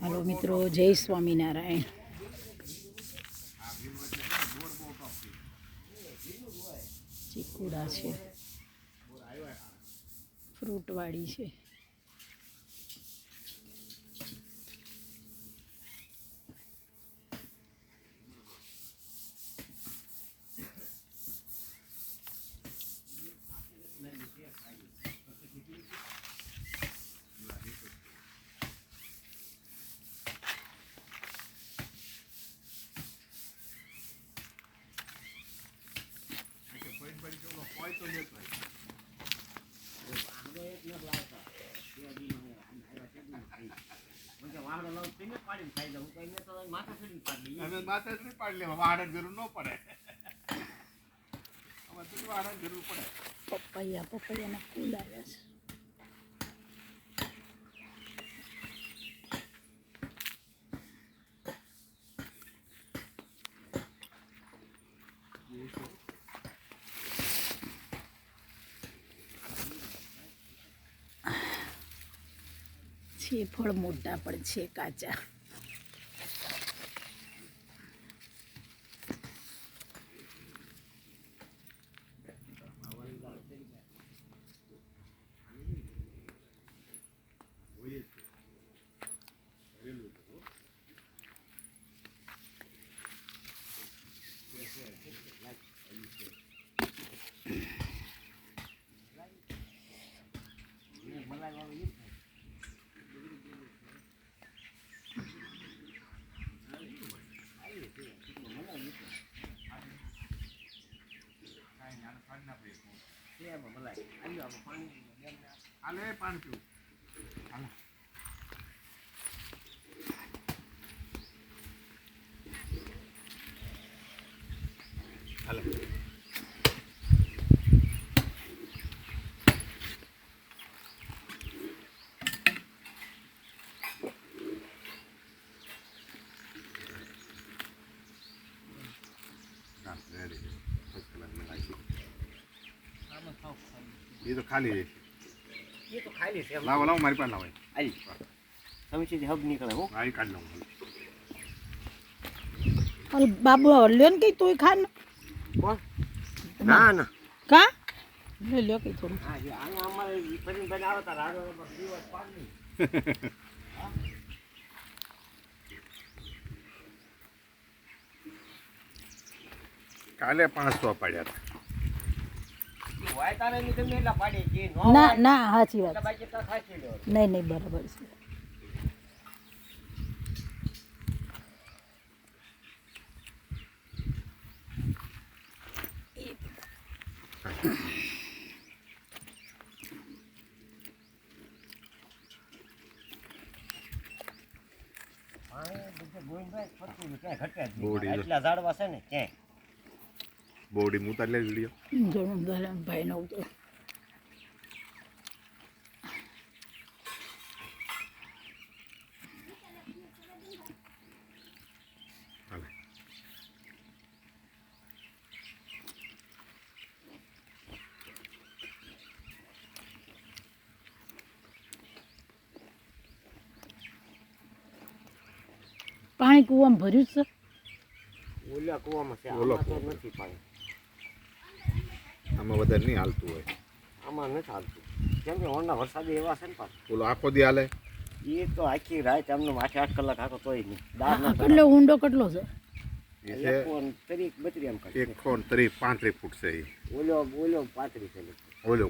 હાલો મિત્રો, જય સ્વામિનારાયણ. ચીકુડા છે, ફ્રૂટવાળી છે. પપૈયાના ફૂલ આવ્યા છે. છે ફળ મોટા પણ છે કાચા. ये तो खाली है, ये तो खाली है. लाओ लाओ हमारे पास लाओ. आई हमें चीज हब निकले हो. आई काट लो. और बाबू લ્યો ને કઈ તું ખા ને. કોણ? ના ના કા લ્યો કઈ થોડું. હા જે આ અમારે ફરીને બનાવતા રાડો દિવસ પાણી. કાલે 500 પડ્યા હતા. ના ના સાચી વાત. નહીં નહીં બરાબર છે. બોડી મુતા લે વિડિયો જોડું દલન ભાઈ નો તો પાણી કૂવામાં ભર્યું છે. ઓલા કૂવામાં છે, આમાં તો નથી પાણી. આમાં વધારે નહીં હાલતું હોય. આમાં નથી હાલતું કેમ કે ઓરના વરસાદ એવા છે ને પાછું. ઓલો આખો દી હાલે એ તો આખી રાત આમને 8-8 કલાક આખો તોય નહીં. કેટલો ઊંડો કેટલો છે? એ છે 1 32 એમ કરે. 1 35 ફૂટ છે. ઓલો 35 છે. ઓલો